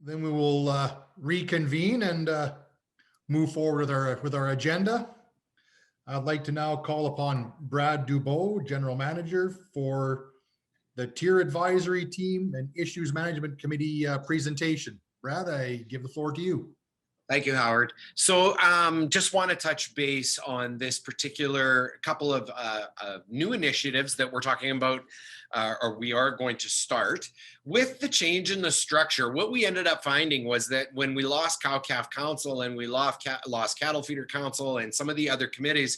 Then we will reconvene and move forward with our agenda. I'd like to now call upon Brad Dubois, General Manager, for the Tier Advisory Team and Issues Management Committee presentation. Brad, I give the floor to you. Thank you, Howard. So just want to touch base on this particular couple of new initiatives that we're talking about, or we are going to start. With the change in the structure, what we ended up finding was that when we lost Cow-Calf Council and we lost Cattle Feeder Council and some of the other committees,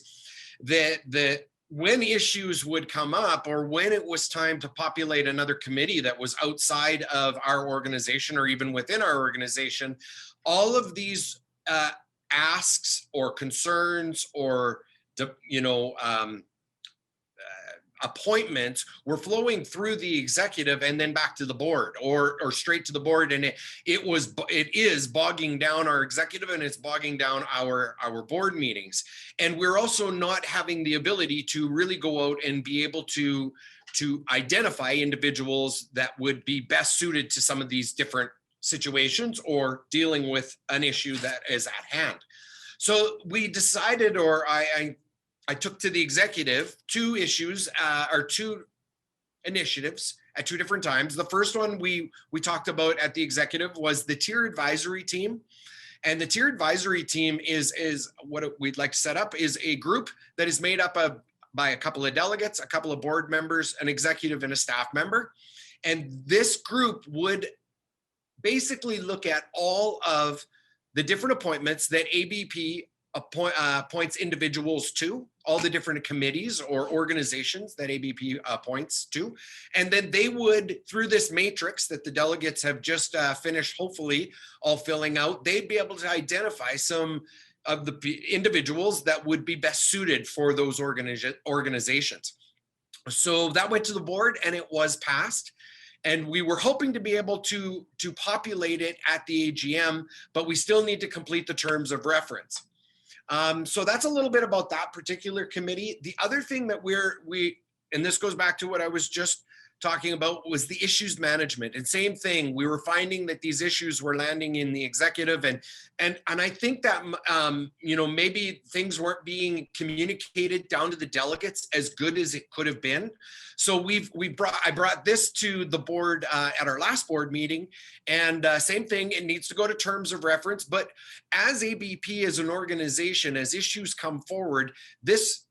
that when issues would come up or when it was time to populate another committee that was outside of our organization or even within our organization, all of these asks or concerns or appointments were flowing through the executive and then back to the board or straight to the board, and it is bogging down our executive and it's bogging down our board meetings. And we're also not having the ability to really go out and be able to identify individuals that would be best suited to some of these different situations or dealing with an issue that is at hand. So we decided, or I took to the executive two issues or two initiatives at two different times. The first one we talked about at the executive was the Tier Advisory Team. And the Tier Advisory Team is what we'd like to set up is a group that is made up by a couple of delegates, a couple of board members, an executive, and a staff member. And this group would basically look at all of the different appointments that ABP appoints individuals to, all the different committees or organizations that ABP appoints to. And then they would, through this matrix that the delegates have just finished, hopefully all filling out, they'd be able to identify some of the individuals that would be best suited for those organizations. So that went to the board and it was passed. And we were hoping to be able to populate it at the AGM, but we still need to complete the terms of reference. So that's a little bit about that particular committee. The other thing that and this goes back to what I was just talking about, was the issues management. And same thing, we were finding that these issues were landing in the executive, and I think that maybe things weren't being communicated down to the delegates as good as it could have been. So I brought this to the board at our last board meeting, and same thing, it needs to go to terms of reference. But as ABP as an organization, as issues come forward, this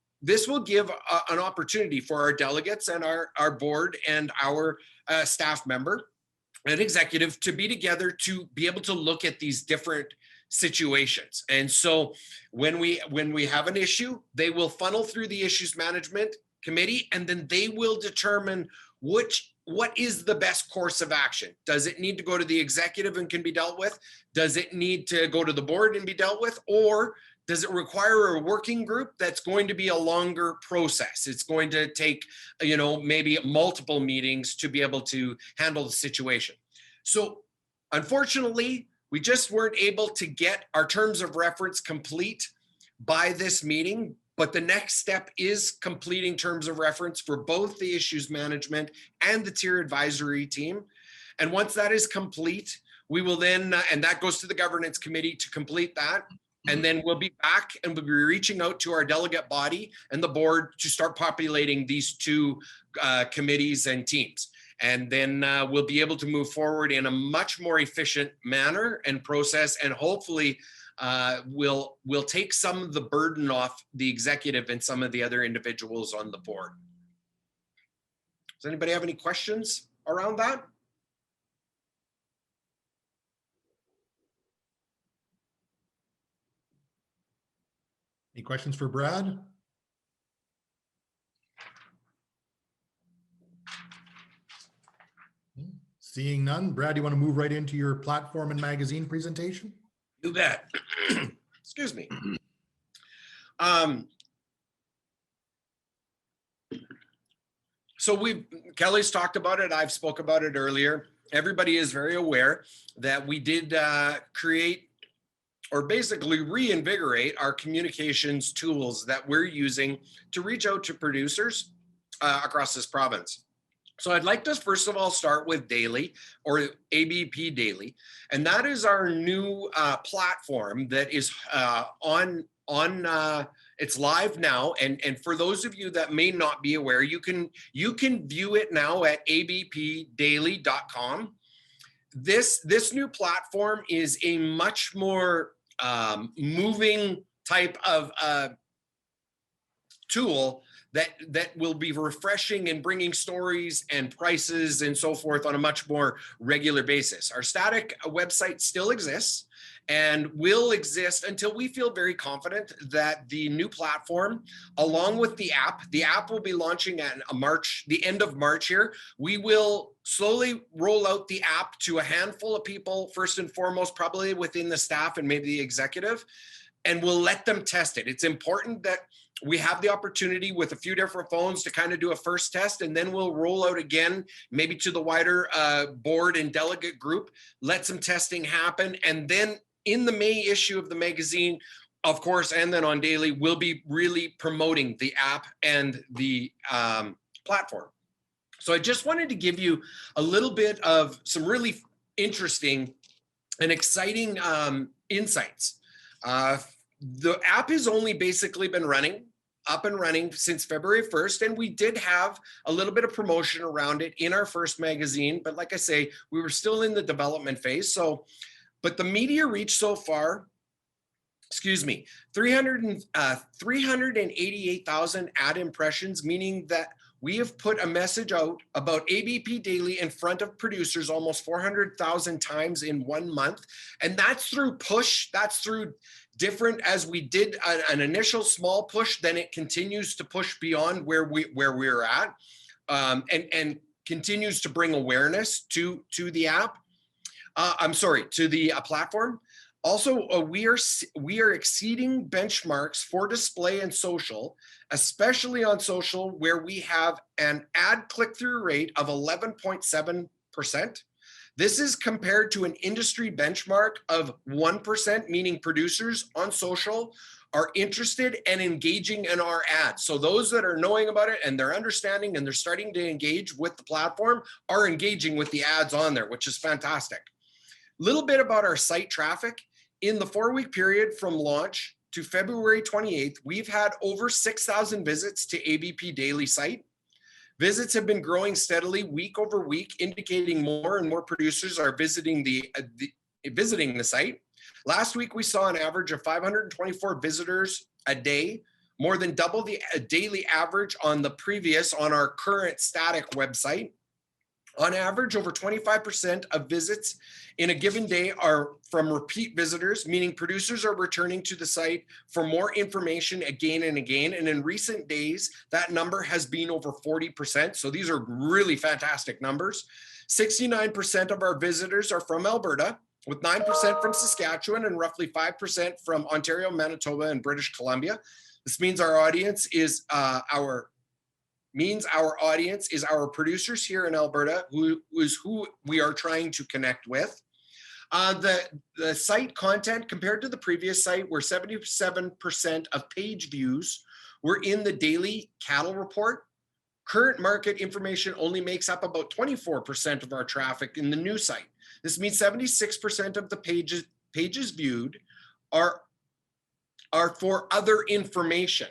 will give an opportunity for our delegates and our board and our staff member and executive to be together to be able to look at these different situations. And so when we have an issue, they will funnel through the issues management committee, and then they will determine what is the best course of action. Does it need to go to the executive and can be dealt with? Does it need to go to the board and be dealt with? Or does it require a working group that's going to be a longer process? It's going to take, maybe multiple meetings to be able to handle the situation. So unfortunately, we just weren't able to get our terms of reference complete by this meeting, but the next step is completing terms of reference for both the issues management and the Tier Advisory Team. And once that is complete, we will then, and that goes to the governance committee to complete that. And then we'll be back and we'll be reaching out to our delegate body and the board to start populating these two committees and teams. And then we'll be able to move forward in a much more efficient manner and process, and hopefully we'll take some of the burden off the executive and some of the other individuals on the board. Does anybody have any questions around that? Any questions for Brad? Seeing none, Brad, do you want to move right into your platform and magazine presentation? You bet. Excuse me. So Kelly's talked about it. I've spoke about it earlier. Everybody is very aware that we did create or basically reinvigorate our communications tools that we're using to reach out to producers across this province. So I'd like to first of all start with Daily, or ABP Daily, and that is our new platform that is it's live now. And for those of you that may not be aware, you can view it now at abpdaily.com. This new platform is a much more moving type of tool that will be refreshing and bringing stories and prices and so forth on a much more regular basis. Our static website still exists and will exist until we feel very confident that the new platform, along with the app will be launching at the end of March here. We will slowly roll out the app to a handful of people, first and foremost, probably within the staff and maybe the executive, and we'll let them test it. It's important that we have the opportunity with a few different phones to kind of do a first test, and then we'll roll out again, maybe to the wider board and delegate group, let some testing happen. And then in the May issue of the magazine, of course, and then on Daily, we'll be really promoting the app and the platform. So I just wanted to give you a little bit of some really interesting and exciting insights. The app has only basically been up and running since February 1st, and we did have a little bit of promotion around it in our first magazine, but like I say, we were still in the development phase. So, but the media reach so far, 388,000 ad impressions, meaning that we have put a message out about ABP Daily in front of producers almost 400,000 times in 1 month. And that's through push, that's through different, as we did an initial small push, then it continues to push beyond where we're at, and continues to bring awareness to the app. To the platform. Also, we are exceeding benchmarks for display and social, especially on social, where we have an ad click-through rate of 11.7%. This is compared to an industry benchmark of 1%, meaning producers on social are interested and engaging in our ads. So those that are knowing about it and they're understanding and they're starting to engage with the platform are engaging with the ads on there, which is fantastic. Little bit about our site traffic. In the 4-week period from launch to February 28th, we've had over 6,000 visits to ABP Daily site. Visits have been growing steadily week over week, indicating more and more producers are visiting the site. Last week, we saw an average of 524 visitors a day, more than double the daily average on our current static website. On average, over 25% of visits in a given day are from repeat visitors, meaning producers are returning to the site for more information again and again. And in recent days, that number has been over 40%. So these are really fantastic numbers. 69% of our visitors are from Alberta, with 9% from Saskatchewan and roughly 5% from Ontario, Manitoba, and British Columbia. This means our audience is our producers here in Alberta, who we are trying to connect with. The site content compared to the previous site, where 77% of page views were in the daily cattle report. Current market information only makes up about 24% of our traffic in the new site. This means 76% of the pages viewed are for other information,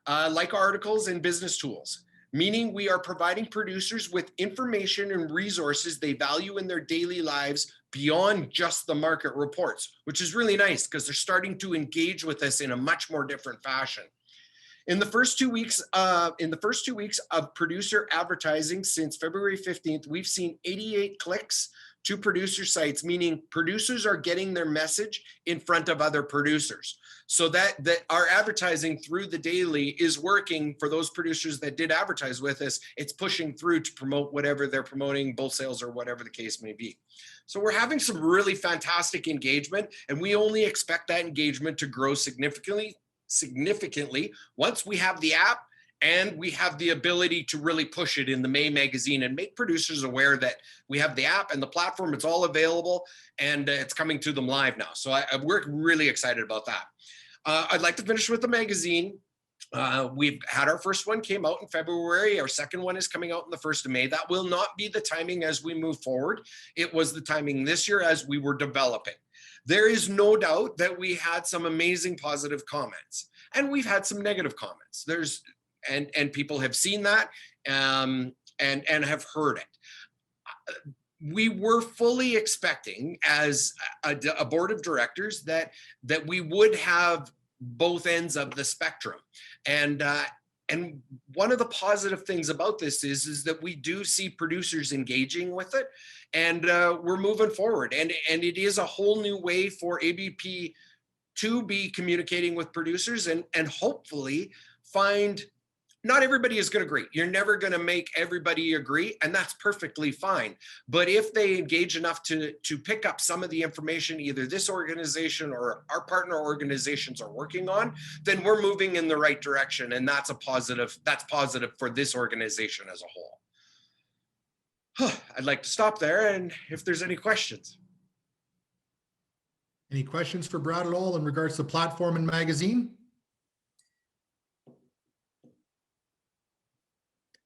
like articles and business tools, meaning we are providing producers with information and resources they value in their daily lives beyond just the market reports, which is really nice because they're starting to engage with us in a much more different fashion. In the first 2 weeks of producer advertising since February 15th, we've seen 88 clicks to producer sites, meaning producers are getting their message in front of other producers. So that our advertising through the daily is working for those producers that did advertise with us. It's pushing through to promote whatever they're promoting, bull sales or whatever the case may be. So we're having some really fantastic engagement, and we only expect that engagement to grow significantly once we have the app and we have the ability to really push it in the May magazine and make producers aware that we have the app and the platform. It's all available and it's coming to them live now. So we're really excited about that. I'd like to finish with the magazine. We've had our first one came out in February. Our second one is coming out on the 1st of May. That will not be the timing as we move forward. It was the timing this year as we were developing. There is no doubt that we had some amazing positive comments, and we've had some negative comments. And people have seen that and have heard it. We were fully expecting as a board of directors that we would have both ends of the spectrum. And one of the positive things about this is that we do see producers engaging with it, and we're moving forward. And it is a whole new way for ABP to be communicating with producers and hopefully find. Not everybody is going to agree. You're never going to make everybody agree, and that's perfectly fine. But if they engage enough to pick up some of the information either this organization or our partner organizations are working on, then we're moving in the right direction, and that's a positive. That's positive for this organization as a whole. I'd like to stop there, and if there's any questions. Any questions for Brad at all in regards to the platform and magazine?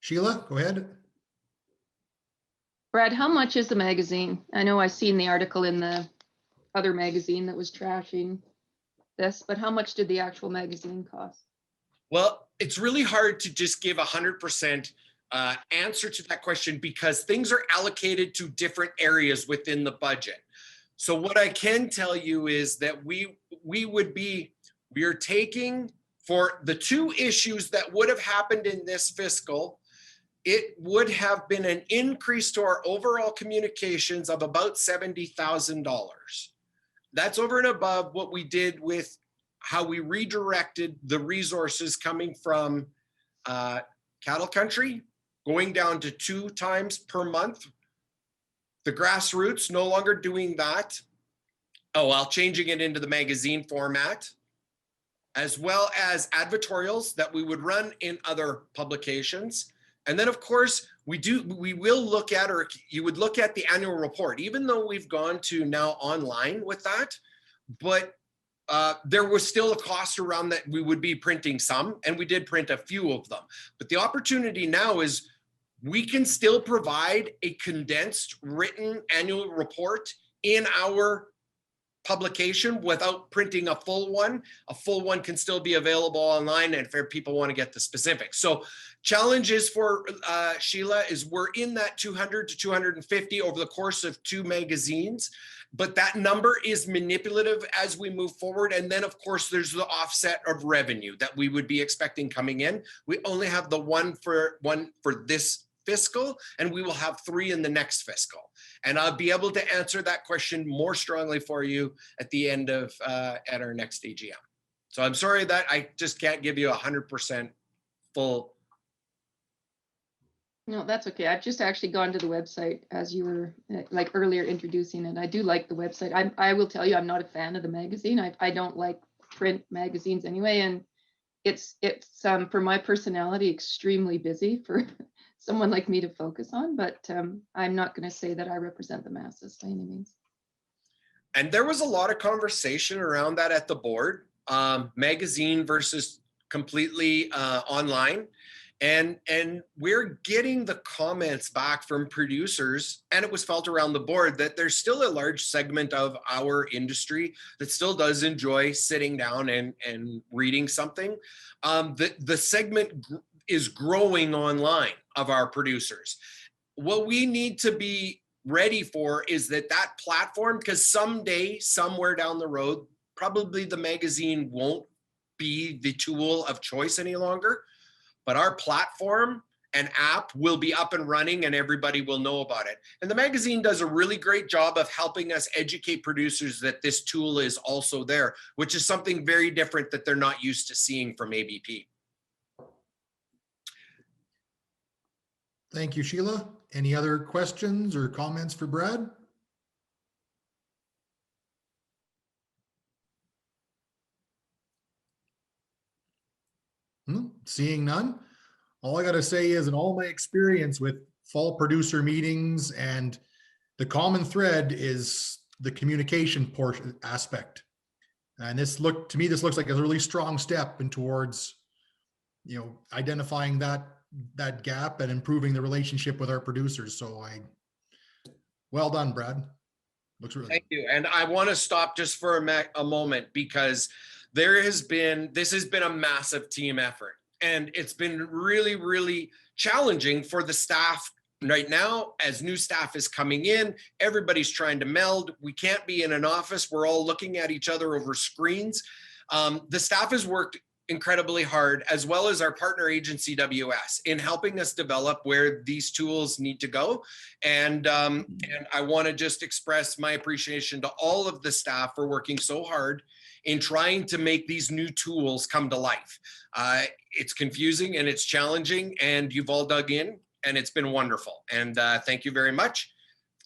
Sheila, go ahead. Brad, how much is the magazine? I know I seen the article in the other magazine that was trashing this, but how much did the actual magazine cost? Well, it's really hard to just give 100% answer to that question because things are allocated to different areas within the budget. So what I can tell you is that we are taking for the two issues that would have happened in this fiscal. It would have been an increase to our overall communications of about $70,000. That's over and above what we did with how we redirected the resources coming from cattle country, going down to 2 times per month. The grassroots no longer doing that. Oh, well, changing it into the magazine format, as well as advertorials that we would run in other publications. And then, of course, we will look at, or you would look at the annual report, even though we've gone to now online with that. But there was still a cost around that. We would be printing some, and we did print a few of them. But the opportunity now is we can still provide a condensed written annual report in our publication without printing a full one. A full one can still be available online, and if people want to get the specifics. So challenges for Sheila is we're in that 200 to 250 over the course of 2 magazines, but that number is manipulative as we move forward. And then of course there's the offset of revenue that we would be expecting coming in. We only have the one for this fiscal, and we will have 3 in the next fiscal. And I'll be able to answer that question more strongly for you at the end of at our next AGM. So I'm sorry that I just can't give you 100% full. No, that's okay. I've just actually gone to the website as you were like earlier introducing it. I do like the website. I will tell you, I'm not a fan of the magazine. I don't like print magazines anyway, and it's for my personality extremely busy for someone like me to focus on, but I'm not going to say that I represent the masses by any means. And there was a lot of conversation around that at the board, magazine versus completely online. And we're getting the comments back from producers, and it was felt around the board that there's still a large segment of our industry that still does enjoy sitting down and reading something. The segment is growing online of our producers. What we need to be ready for is that platform, because someday, somewhere down the road, probably the magazine won't be the tool of choice any longer, but our platform and app will be up and running and everybody will know about it. And the magazine does a really great job of helping us educate producers that this tool is also there, which is something very different that they're not used to seeing from ABP. Thank you, Sheila. Any other questions or comments for Brad? Seeing none. All I got to say is, in all my experience with fall producer meetings, and the common thread is the communication portion aspect. And this looks like a really strong step in towards identifying that gap and improving the relationship with our producers. So well done, Brad. Looks really Thank you. And I want to stop just for a moment, because this has been a massive team effort, and it's been really, really challenging for the staff right now. As new staff is coming in, everybody's trying to meld. We can't be in an office. We're all looking at each other over screens. The staff has worked incredibly hard, as well as our partner agency WS, in helping us develop where these tools need to go. And I want to just express my appreciation to all of the staff for working so hard in trying to make these new tools come to life. It's confusing and it's challenging, and you've all dug in, and it's been wonderful. And thank you very much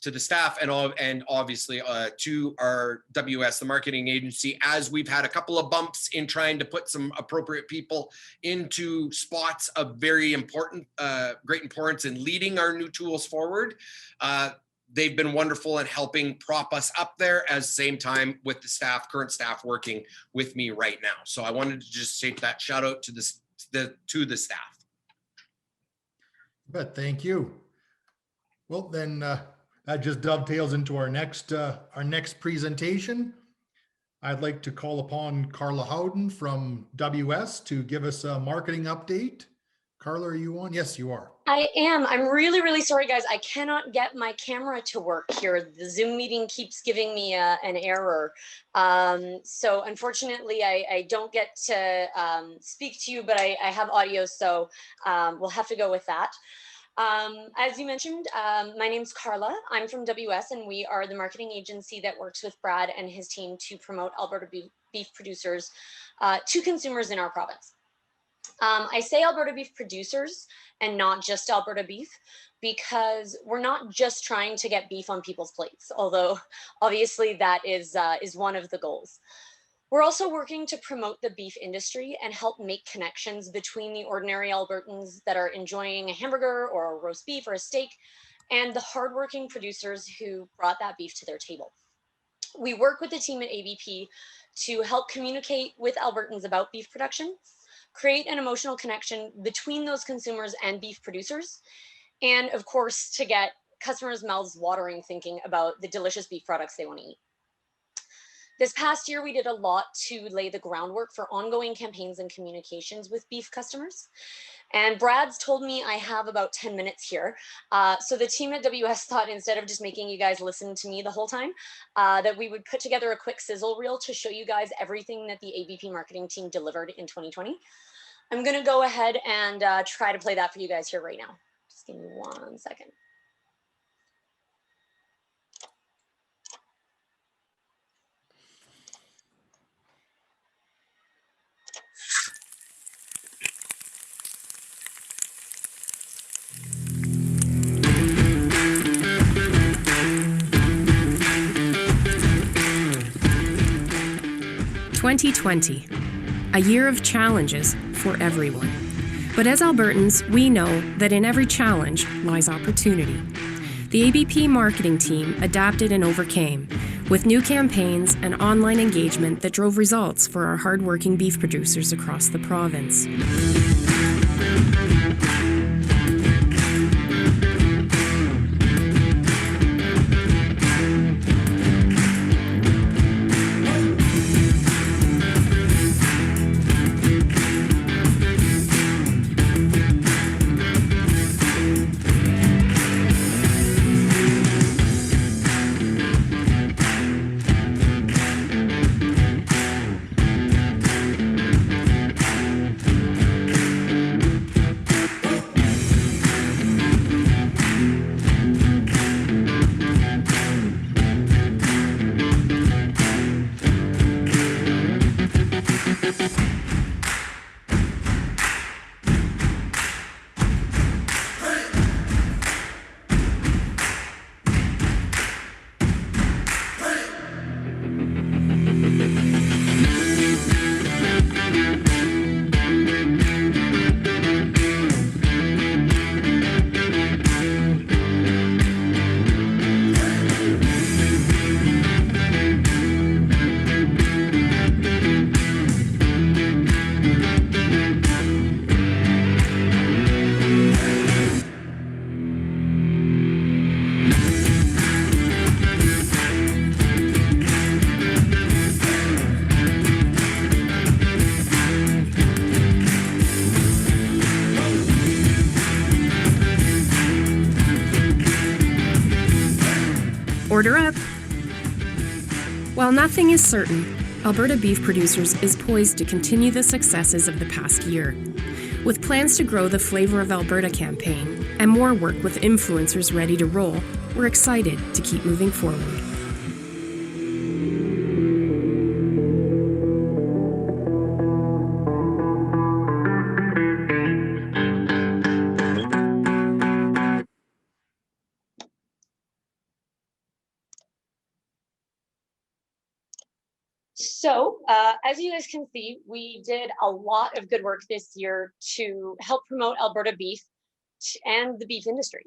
to the staff, and obviously to our WS, the marketing agency, as we've had a couple of bumps in trying to put some appropriate people into spots of very important, great importance in leading our new tools forward. They've been wonderful in helping prop us up there, at the same time with the staff, current staff working with me right now. So I wanted to just take that shout out to the staff. But thank you. Well, then that just dovetails into our next presentation. I'd like to call upon Carla Howden from WS to give us a marketing update. Carla, are you on? Yes, you are. I am. I'm really, really sorry, guys. I cannot get my camera to work here. The Zoom meeting keeps giving me an error. So unfortunately, I don't get to speak to you, but I have audio, so we'll have to go with that. As you mentioned, my name's Carla. I'm from WS, and we are the marketing agency that works with Brad and his team to promote Alberta beef producers to consumers in our province. I say Alberta beef producers and not just Alberta beef, because we're not just trying to get beef on people's plates, although obviously that is one of the goals. We're also working to promote the beef industry and help make connections between the ordinary Albertans that are enjoying a hamburger or a roast beef or a steak, and the hardworking producers who brought that beef to their table. We work with the team at ABP to help communicate with Albertans about beef production, create an emotional connection between those consumers and beef producers, and of course, to get customers' mouths watering thinking about the delicious beef products they want to eat. This past year, we did a lot to lay the groundwork for ongoing campaigns and communications with beef customers. And Brad's told me I have about 10 minutes here. So the team at WS thought, instead of just making you guys listen to me the whole time, that we would put together a quick sizzle reel to show you guys everything that the ABP marketing team delivered in 2020. I'm gonna go ahead and try to play that for you guys here right now. Just give me 1 second. "2020, a year of challenges for everyone. But as Albertans, we know that in every challenge lies opportunity. The ABP marketing team adapted and overcame, with new campaigns and online engagement that drove results for our hardworking beef producers across the province. Order up! While nothing is certain, Alberta Beef Producers is poised to continue the successes of the past year. With plans to grow the Flavor of Alberta campaign and more work with influencers ready to roll, we're excited to keep moving forward. So as you guys can see, we did a lot of good work this year to help promote Alberta beef and the beef industry.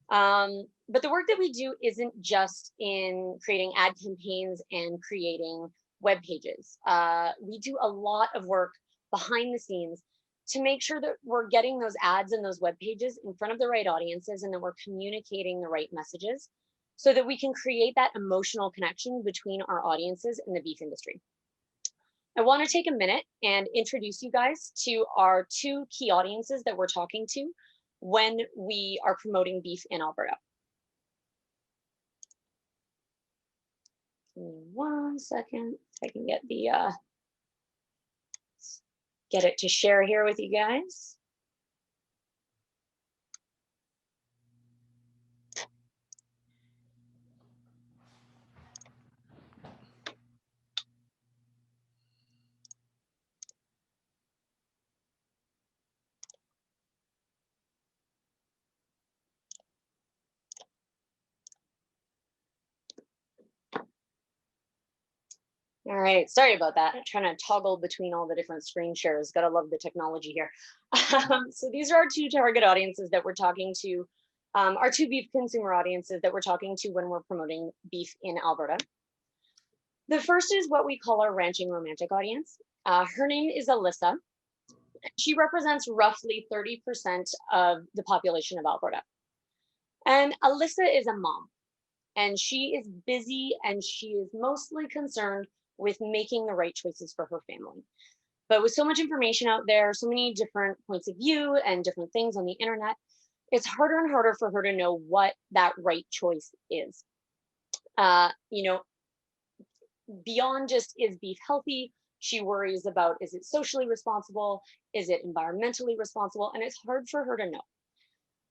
But the work that we do isn't just in creating ad campaigns and creating web pages. We do a lot of work behind the scenes to make sure that we're getting those ads and those web pages in front of the right audiences, and that we're communicating the right messages so that we can create that emotional connection between our audiences and the beef industry. I want to take a minute and introduce you guys to our two key audiences that we're talking to when we are promoting beef in Alberta. Give me 1 second, if I can get the get it to share here with you guys. All right, sorry about that. I'm trying to toggle between all the different screen shares. Gotta love the technology here. So these are our two target audiences that we're talking to, our two beef consumer audiences that we're talking to when we're promoting beef in Alberta. The first is what we call our ranching romantic audience. Her name is Alyssa. She represents roughly 30% of the population of Alberta. And Alyssa is a mom, and she is busy, and she is mostly concerned with making the right choices for her family. But with so much information out there, so many different points of view and different things on the internet, it's harder and harder for her to know what that right choice is. You know, beyond just, is beef healthy? She worries about, is it socially responsible? Is it environmentally responsible? And it's hard for her to know.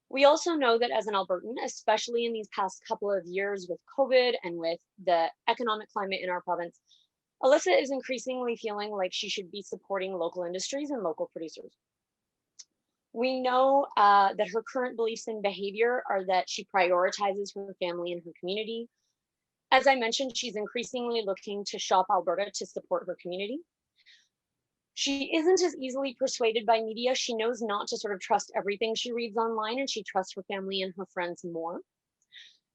We also know that as an Albertan, especially in these past couple of years with COVID and with the economic climate in our province, Alyssa is increasingly feeling like she should be supporting local industries and local producers. We know that her current beliefs and behavior are that she prioritizes her family and her community. As I mentioned, she's increasingly looking to shop Alberta to support her community. She isn't as easily persuaded by media. She knows not to sort of trust everything she reads online, and she trusts her family and her friends more.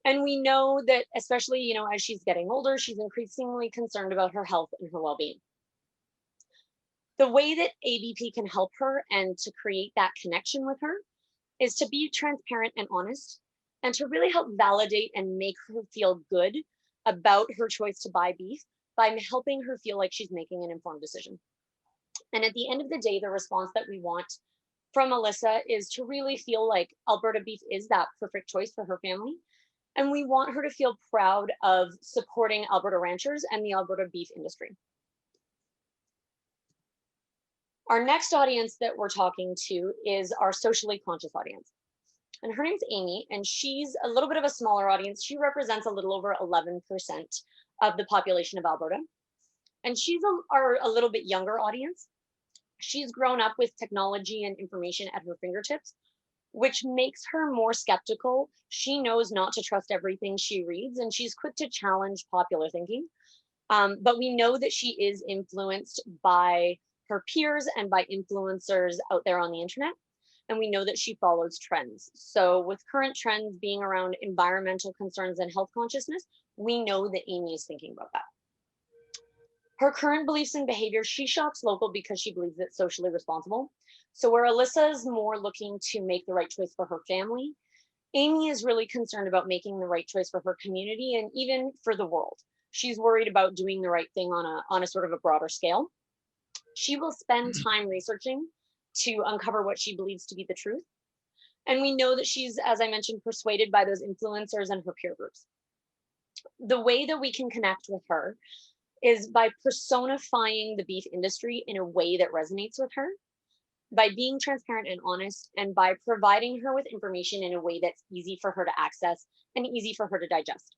And we know that, especially, you know, as she's getting older, she's increasingly concerned about her health and her well-being. The way that ABP can help her and to create that connection with her is to be transparent and honest, and to really help validate and make her feel good about her choice to buy beef by helping her feel like she's making an informed decision. And at the end of the day, the response that we want from Alyssa is to really feel like Alberta beef is that perfect choice for her family. And we want her to feel proud of supporting Alberta ranchers and the Alberta beef industry. Our next audience that we're talking to is our socially conscious audience. And her name's Amy, and she's a little bit of a smaller audience. She represents a little over 11% of the population of Alberta. And she's a little bit younger audience. She's grown up with technology and information at her fingertips, which makes her more skeptical. She knows not to trust everything she reads, and she's quick to challenge popular thinking. But we know that she is influenced by her peers and by influencers out there on the internet. And we know that she follows trends. So with current trends being around environmental concerns and health consciousness, we know that Amy is thinking about that. Her current beliefs and behavior, she shops local because she believes it's socially responsible. So where Alyssa is more looking to make the right choice for her family, Amy is really concerned about making the right choice for her community and even for the world. She's worried about doing the right thing on a sort of a broader scale. She will spend time researching to uncover what she believes to be the truth. And we know that she's, as I mentioned, persuaded by those influencers and her peer groups. The way that we can connect with her is by personifying the beef industry in a way that resonates with her, by being transparent and honest, and by providing her with information in a way that's easy for her to access and easy for her to digest.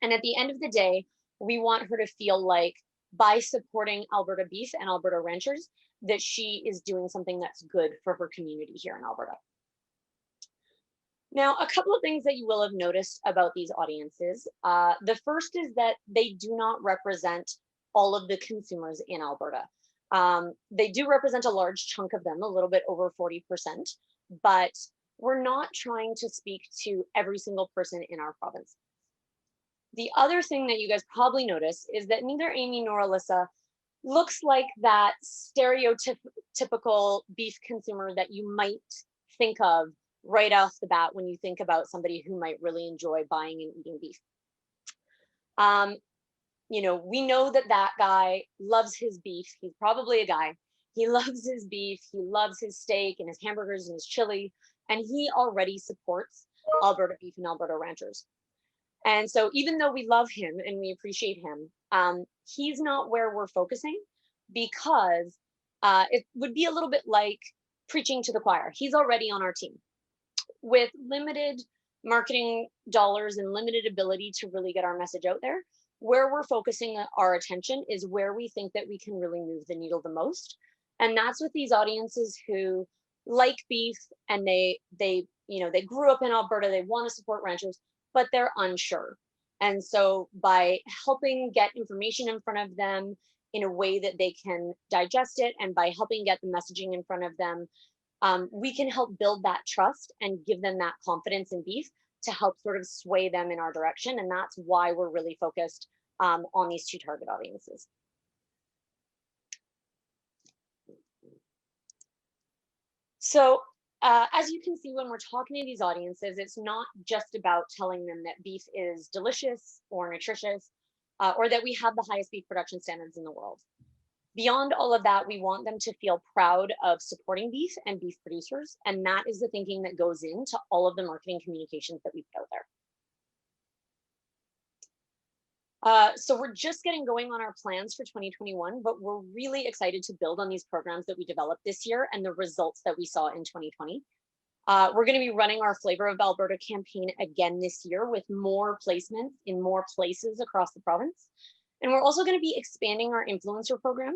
And at the end of the day, we want her to feel like by supporting Alberta beef and Alberta ranchers, that she is doing something that's good for her community here in Alberta. Now, a couple of things that you will have noticed about these audiences. The first is that they do not represent all of the consumers in Alberta. They do represent a large chunk of them, a little bit over 40%, but we're not trying to speak to every single person in our province. The other thing that you guys probably notice is that neither Amy nor Alyssa looks like that stereotypical beef consumer that you might think of right off the bat when you think about somebody who might really enjoy buying and eating beef. You know, we know that that guy loves his beef. He's probably a guy. He loves his beef. He loves his steak and his hamburgers and his chili. And he already supports Alberta beef and Alberta ranchers. And so even though we love him and we appreciate him, he's not where we're focusing, because it would be a little bit like preaching to the choir. He's already on our team. With limited marketing dollars and limited ability to really get our message out there, where we're focusing our attention is where we think that we can really move the needle the most. And that's with these audiences who like beef and they grew up in Alberta, they want to support ranchers, but they're unsure. And so by helping get information in front of them in a way that they can digest it, and by helping get the messaging in front of them, we can help build that trust and give them that confidence in beef to help sort of sway them in our direction. And that's why we're really focused on these two target audiences. So as you can see, when we're talking to these audiences, it's not just about telling them that beef is delicious or nutritious, or that we have the highest beef production standards in the world. Beyond all of that, we want them to feel proud of supporting beef and beef producers. And that is the thinking that goes into all of the marketing communications that we put out there. So we're just getting going on our plans for 2021, but we're really excited to build on these programs that we developed this year and the results that we saw in 2020. We're going to be running our Flavor of Alberta campaign again this year with more placements in more places across the province. And we're also going to be expanding our influencer program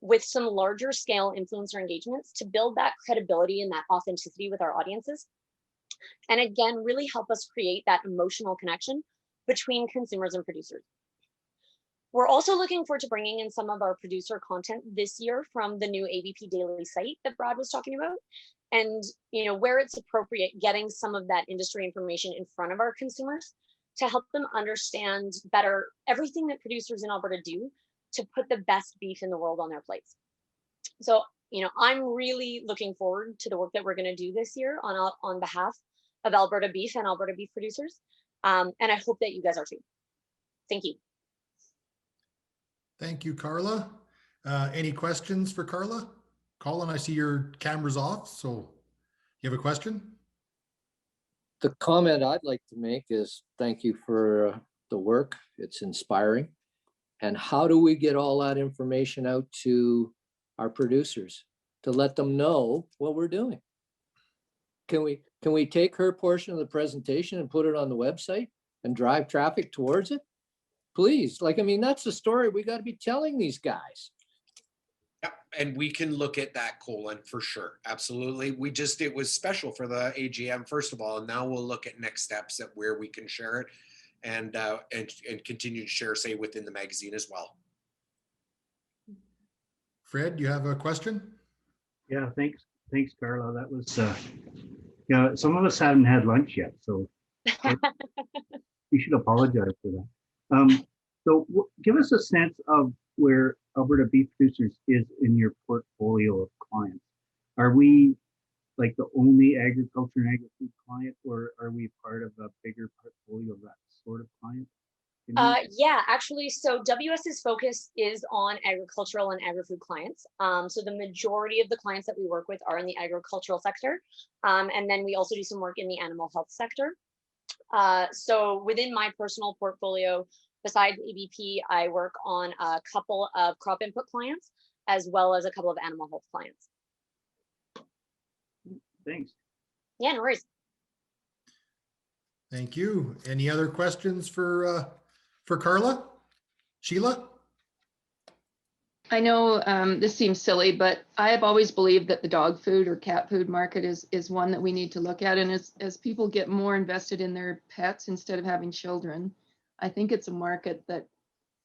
with some larger scale influencer engagements to build that credibility and that authenticity with our audiences. And again, really help us create that emotional connection between consumers and producers. We're also looking forward to bringing in some of our producer content this year from the new ABP Daily site that Brad was talking about. And where it's appropriate, getting some of that industry information in front of our consumers to help them understand better everything that producers in Alberta do to put the best beef in the world on their plates. So, I'm really looking forward to the work that we're going to do this year on behalf of Alberta beef and Alberta beef producers. And I hope that you guys are too. Thank you. Thank you, Carla. Any questions for Carla? Colin, I see your camera's off, so you have a question? The comment I'd like to make is thank you for the work. It's inspiring. And how do we get all that information out to our producers to let them know what we're doing? Can we take her portion of the presentation and put it on the website and drive traffic towards it? Please, that's the story we got to be telling these guys. Yeah, and we can look at that, Colin, for sure. Absolutely. It was special for the AGM, first of all, and now we'll look at next steps at where we can share it and continue to share, say, within the magazine as well. Fred, you have a question? Yeah, thanks, Carla. That was, some of us haven't had lunch yet, so we should apologize for that. So give us a sense of where Alberta Beef Producers is in your portfolio of clients. Are we like the only agriculture and agri-food client, or are we part of a bigger portfolio of that sort of client? Yeah, actually, so WS's focus is on agricultural and agri-food clients. So the majority of the clients that we work with are in the agricultural sector. And then we also do some work in the animal health sector. So within my personal portfolio, besides ABP, I work on a couple of crop input clients, as well as a couple of animal health clients. Thanks. Yeah, no worries. Thank you. Any other questions for Carla? Sheila? I know this seems silly, but I have always believed that the dog food or cat food market is one that we need to look at. And as people get more invested in their pets instead of having children, I think it's a market that,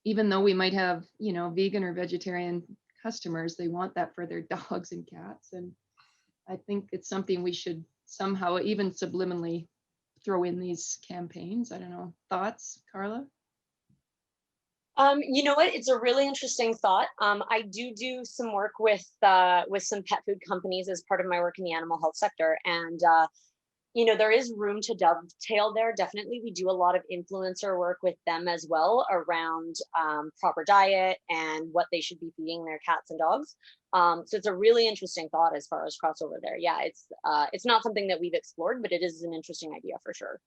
even though we might have, you know, vegan or vegetarian customers, they want that for their dogs and cats. And I think it's something we should somehow even subliminally throw in these campaigns. I don't know. Thoughts, Carla? You know what? It's a really interesting thought. I do some work with some pet food companies as part of my work in the animal health sector, and you know, there is room to dovetail there. Definitely, we do a lot of influencer work with them as well around proper diet and what they should be feeding their cats and dogs. So it's a really interesting thought as far as crossover there. Yeah, it's not something that we've explored, but it is an interesting idea for sure.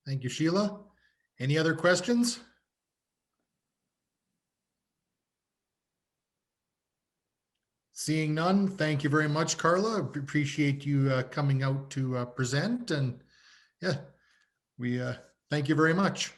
Thank you, Sheila. Any other questions? Seeing none, thank you very much, Carla. Appreciate you coming out to present, and yeah, we thank you very much.